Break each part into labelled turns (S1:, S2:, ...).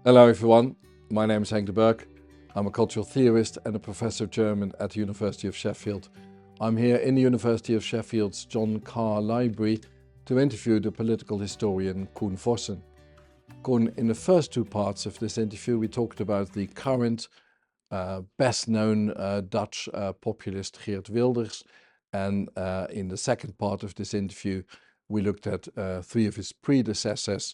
S1: Hello everyone, my name is Henk Berg. I'm a cultural theorist and a professor of German at the University of Sheffield. I'm here in the University of Sheffield's John Carr Library to interview the political historian Koen Vossen. Koen, in the first two parts of this interview we talked about the current best known Dutch populist Geert Wilders, and in the second part of this interview we looked at three of his predecessors.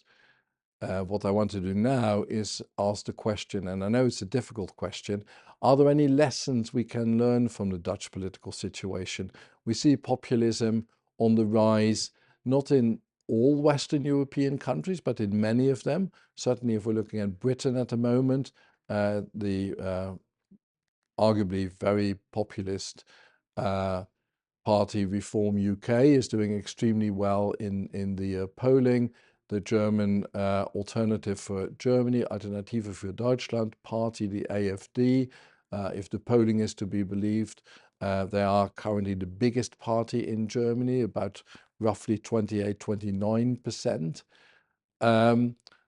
S1: What I want to do now is ask the question, and I know it's a difficult question, are there any lessons we can learn from the Dutch political situation? We see populism on the rise, not in all Western European countries, but in many of them. Certainly if we're looking at Britain at the moment, the arguably very populist uh, party Reform UK is doing extremely well in the polling. The German Alternative for Germany, Alternative für Deutschland party, the AfD, if the polling is to be believed, they are currently the biggest party in Germany, about roughly 28-29%.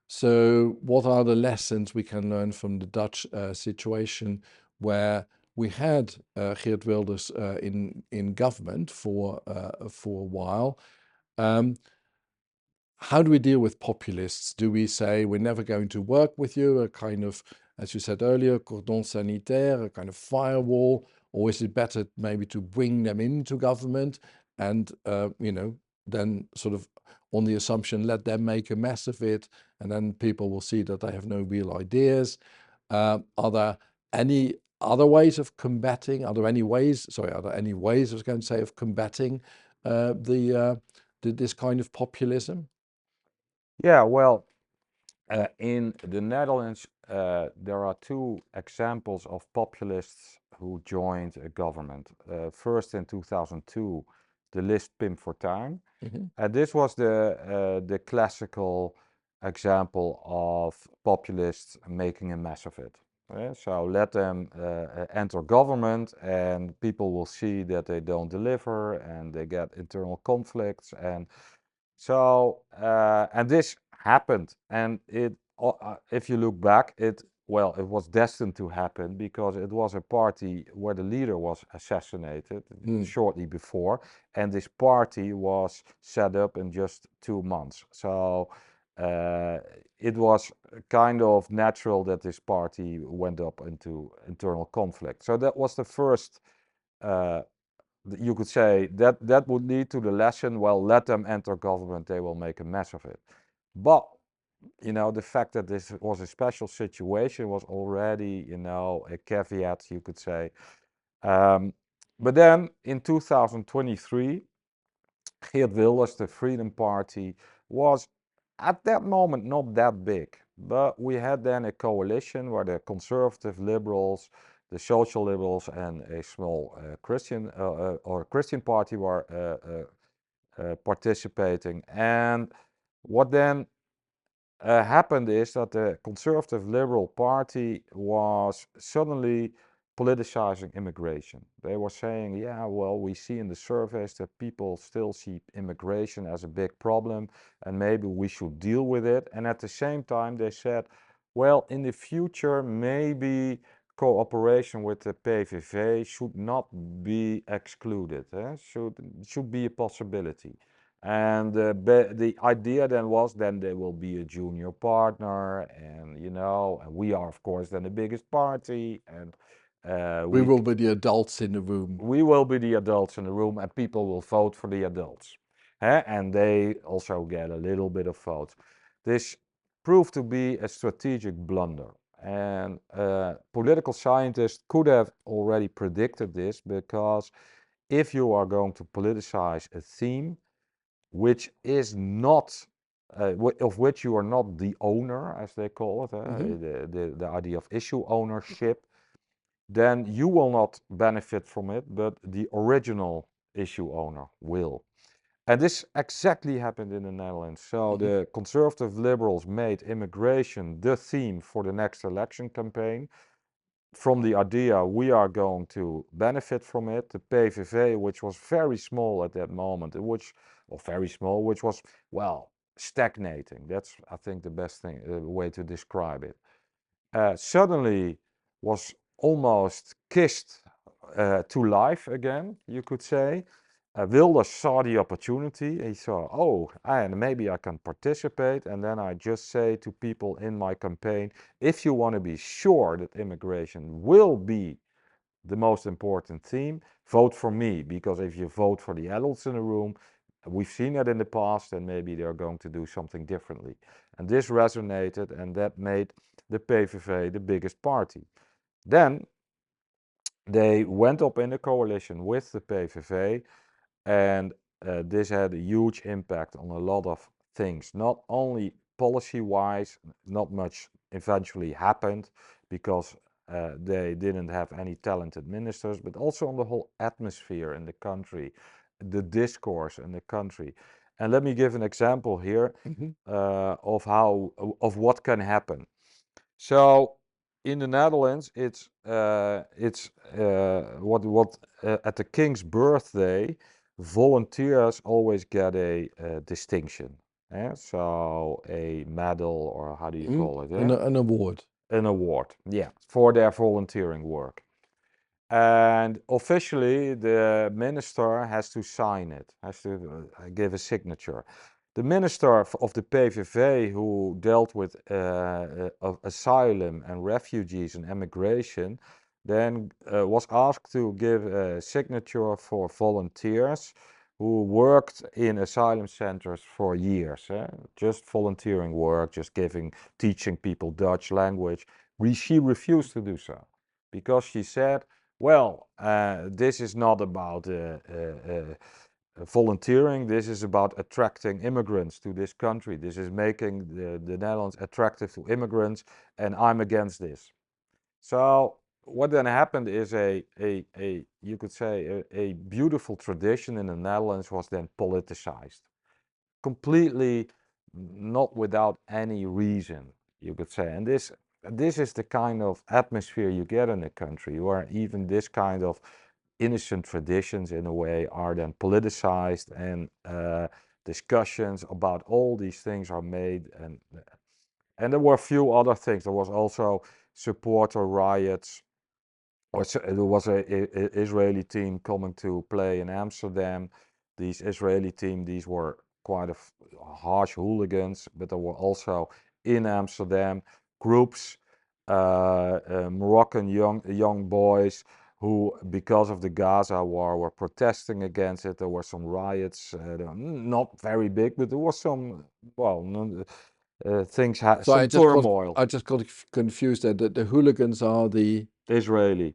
S1: So what are the lessons we can learn from the Dutch situation, where we had Geert Wilders in government for a while? Um, how do we deal with populists? Do we say we're never going to work with you, a kind of, as you said earlier, cordon sanitaire, a kind of firewall, or is it better maybe to bring them into government and then sort of on the assumption let them make a mess of it, and then people will see that they have no real ideas? Are there any other ways of combating? Are there any ways? Sorry, are there any ways I was going to say of combating this kind of populism?
S2: Yeah, well, in the Netherlands, there are two examples of populists who joined a government. First, in 2002, the list Pim Fortuyn.
S1: Mhm.
S2: This was the classical example of populists making a mess of it. So let them enter government, and people will see that they don't deliver, and they get internal conflicts, and and this happened, and if you look back, it was destined to happen because it was a party where the leader was assassinated
S1: Mm.
S2: shortly before, and this party was set up in just 2 months. So uh, it was kind of natural that this party went up into internal conflict. So that was the first. Uh, you could say that that would lead to the lesson, well, let them enter government, they will make a mess of it. But the fact that this was a special situation was already, a caveat, you could say. um, but then in 2023, Geert Wilders, the Freedom Party, was at that moment not that big. But we had then a coalition where the conservative liberals, the social liberals, and a small Christian party were participating. And what then happened is that the conservative liberal party was suddenly politicizing immigration. They were saying, yeah, well, we see in the surveys that people still see immigration as a big problem, and maybe we should deal with it. And at the same time, they said, well, in the future, maybe cooperation with the PVV should not be excluded. Should be a possibility. And the idea then was, then there will be a junior partner, and and we are of course then the biggest party, and
S1: We will be the adults in the room.
S2: we will be the adults in the room, and people will vote for the adults. And they also get a little bit of vote. This proved to be a strategic blunder. And political scientists could have already predicted this, because if you are going to politicize a theme which is not of which you are not the owner, as they call it,
S1: Hmm.
S2: the idea of issue ownership, then you will not benefit from it, but the original issue owner will. And this exactly happened in the Netherlands. So
S1: Hmm.
S2: the conservative liberals made immigration the theme for the next election campaign, from the idea we are going to benefit from it. The PVV, which was very small at that moment, very small, which was, well, stagnating. That's, I think, the best thing, way to describe it. suddenly was almost kissed to life again, you could say. Wilders saw the opportunity. He saw, oh, and maybe I can participate. And then I just say to people in my campaign, if you want to be sure that immigration will be the most important theme, vote for me. Because if you vote for the adults in the room, we've seen it in the past, and maybe they're going to do something differently. And this resonated, and that made the PVV the biggest party. Then they went up in a coalition with the PVV, and this had a huge impact on a lot of things. Not only policy-wise, not much eventually happened because they didn't have any talented ministers, but also on the whole atmosphere in the country, the discourse in the country. And let me give an example here of what can happen. So in the Netherlands, it's what at the king's birthday, volunteers always get a distinction. So a medal, or how do you call it?
S1: An award.
S2: An award, yeah, for their volunteering work. And officially, the minister has to sign it, has to give a signature. The minister of the PVV, who dealt with asylum and refugees and immigration, then was asked to give a signature for volunteers who worked in asylum centers for years, just volunteering work, just teaching people Dutch language. She refused to do so because she said, well, this is not about volunteering. This is about attracting immigrants to this country. This is making the Netherlands attractive to immigrants, and I'm against this. So what then happened is you could say a beautiful tradition in the Netherlands was then politicized, completely not without any reason, you could say. And this is the kind of atmosphere you get in a country where even this kind of innocent traditions in a way are then politicized, and discussions about all these things are made, and there were a few other things. There was also supporter riots, or there was a Israeli team coming to play in Amsterdam. These Israeli team, these were quite harsh hooligans, but there were also in Amsterdam groups, Moroccan young boys who, because of the Gaza war, were protesting against it. There were some riots, not very big, but there was some, well, things,
S1: So
S2: some turmoil.
S1: I just got confused there. The hooligans are the
S2: Israeli.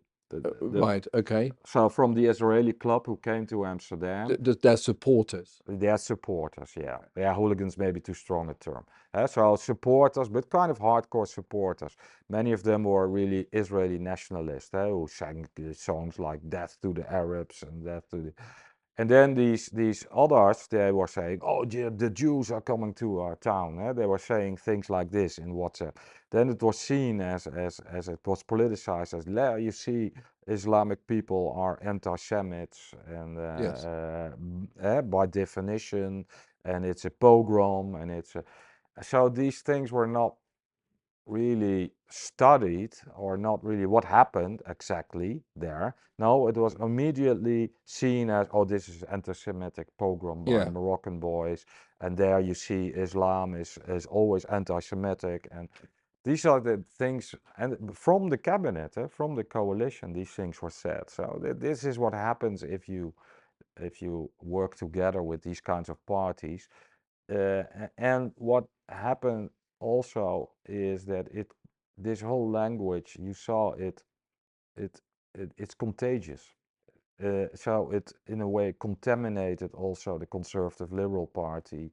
S1: right. Okay.
S2: So from the Israeli club who came to Amsterdam,
S1: Their supporters.
S2: their supporters, yeah. Yeah, hooligans may be too strong a term. So supporters, but kind of hardcore supporters. Many of them were really Israeli nationalists, who sang songs like "Death to the Arabs" and "Death to the." And then these others, they were saying, "Oh, the Jews are coming to our town." They were saying things like this in WhatsApp. Then it was seen as it was politicized as, you see, Islamic people are anti-Semites, and
S1: Yes.
S2: by definition, and it's a pogrom, and so these things were not really studied, or not really what happened exactly there. No, it was immediately seen as, oh, this is anti-Semitic pogrom by
S1: Yeah.
S2: Moroccan boys, and there you see Islam is always anti-Semitic, and these are the things, and from the cabinet, from the coalition, these things were said. So this is what happens if you work together with these kinds of parties. And what happened also is that this whole language, you saw it, it's contagious. So it in a way contaminated also the Conservative Liberal Party,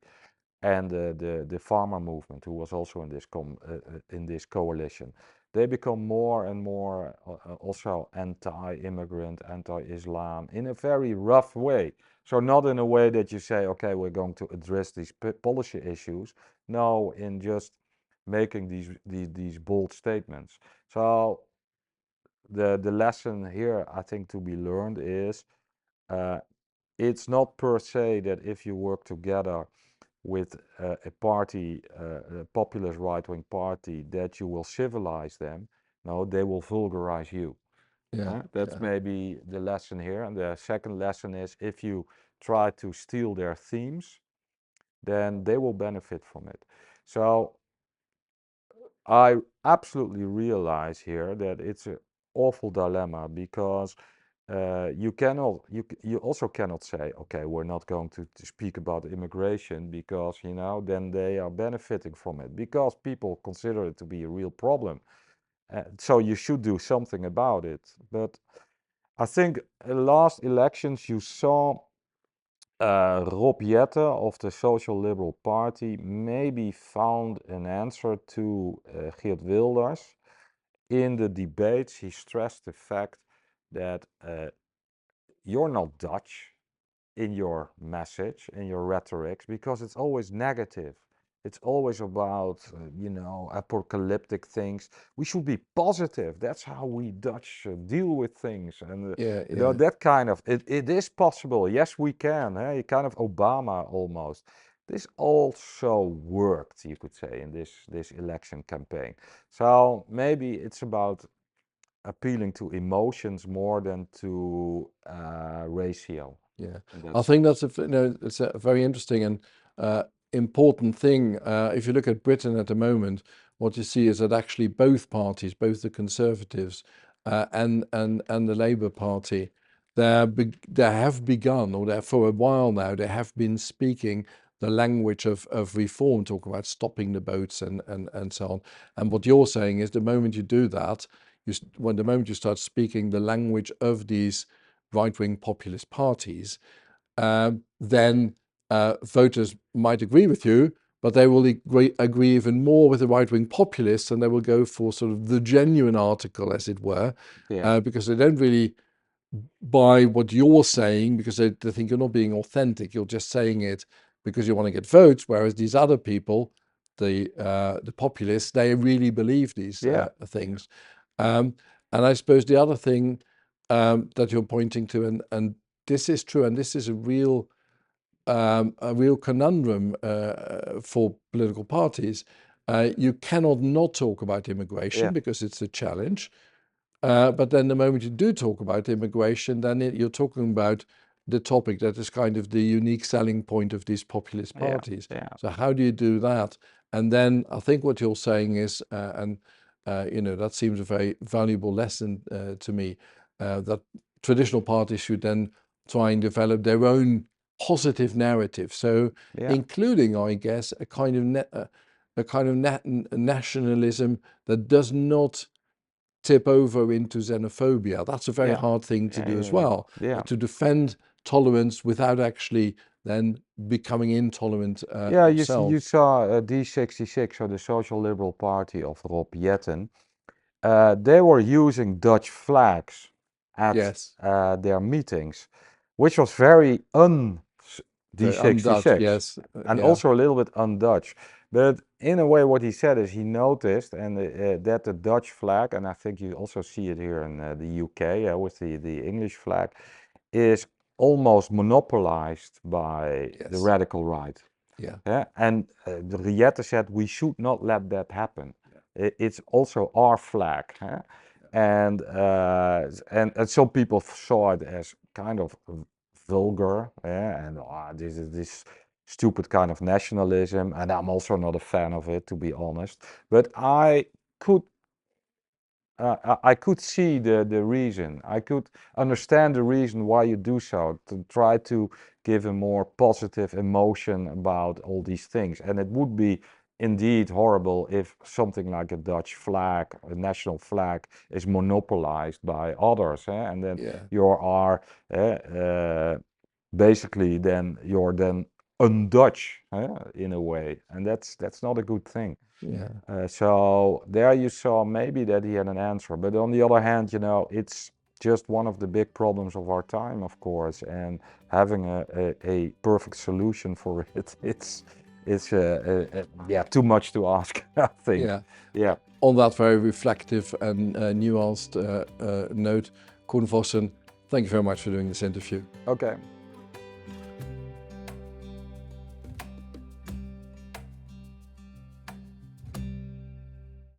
S2: and the farmer movement, who was also in this coalition. They become more and more also anti-immigrant, anti-Islam, in a very rough way. So not in a way that you say, okay, we're going to address these policy issues. No, in just making these bold statements. So the lesson here, I think, to be learned is, it's not per se that if you work together with a party, a populist right-wing party, that you will civilize them. No, they will vulgarize you.
S1: Yeah,
S2: That's
S1: yeah,
S2: maybe the lesson here. And the second lesson is, if you try to steal their themes, then they will benefit from it. So I absolutely realize here that it's an awful dilemma, because you also cannot say, okay, we're not going to speak about immigration, because then they are benefiting from it, because people consider it to be a real problem. So you should do something about it. But I think last elections you saw Rob Jette of the Social Liberal Party maybe found an answer to Geert Wilders. In the debates, he stressed the fact that you're not Dutch in your message, in your rhetorics, because it's always negative. It's always about, apocalyptic things. We should be positive. That's how we Dutch deal with things. And,
S1: yeah, yeah,
S2: that kind of, it is possible. Yes, we can. Kind of Obama almost. This also worked, you could say, in this election campaign. So maybe it's about appealing to emotions more than to ratio.
S1: yeah.
S2: And
S1: I
S2: that's
S1: think it's a very interesting and important thing. If you look at Britain at the moment, what you see is that actually both parties, both the Conservatives and the Labour Party, they have begun, or for a while now, they have been speaking the language of reform, talk about stopping the boats and so on. And what you're saying is, the moment you do that, the moment you start speaking the language of these right-wing populist parties, then voters might agree with you, but they will agree even more with the right-wing populists, and they will go for sort of the genuine article, as it were,
S2: yeah,
S1: because they don't really buy what you're saying, because they think you're not being authentic. You're just saying it because you want to get votes, whereas these other people, the populists, they really believe these
S2: yeah,
S1: things. Um, and I suppose the other thing that you're pointing to, and this is true, and this is a real conundrum for political parties. You cannot not talk about
S2: yeah,
S1: immigration because it's a challenge. But then the moment you do talk about immigration, then you're talking about the topic that is kind of the unique selling point of these populist
S2: yeah,
S1: parties.
S2: yeah,
S1: So how do you do that? And then I think what you're saying is, that seems a very valuable lesson to me, that traditional parties should then try and develop their own positive narrative. So
S2: yeah,
S1: including, I guess, a kind of nationalism that does not tip over into xenophobia. That's a very
S2: yeah,
S1: hard thing to
S2: yeah,
S1: do
S2: yeah,
S1: as
S2: yeah,
S1: well,
S2: yeah.
S1: to defend tolerance without actually then becoming intolerant
S2: Yeah, you
S1: yourself.
S2: saw D66, or the Social Liberal Party of Rob Jetten. They were using Dutch flags at
S1: Yes,
S2: their meetings, which was very
S1: very un-Dutch.
S2: D66,
S1: Yes,
S2: and
S1: yeah,
S2: also a little bit un-Dutch. But in a way, what he said is, he noticed and that the Dutch flag, and I think you also see it here in the UK with the English flag, is almost monopolized by the
S1: yes,
S2: radical right.
S1: yeah,
S2: Yeah? And the Riette said, we should not let that happen. It's also our flag. Huh? And some people saw it as kind of vulgar, yeah? And this is this stupid kind of nationalism, and I'm also not a fan of it, to be honest. But could I could see the reason. I could understand the reason why you do so, to try to give a more positive emotion about all these things. And it would be indeed horrible if something like a Dutch flag, a national flag, is monopolized by others. And then
S1: yeah,
S2: you are basically, then you're then un-Dutch in a way. And that's not a good thing.
S1: yeah,
S2: So there you saw maybe that he had an answer. But on the other hand, it's just one of the big problems of our time, of course. And having a perfect solution for it, it's too much to ask, I think.
S1: yeah.
S2: Yeah.
S1: On that very reflective and nuanced note, Koen Vossen, thank you very much for doing this interview.
S2: Okay.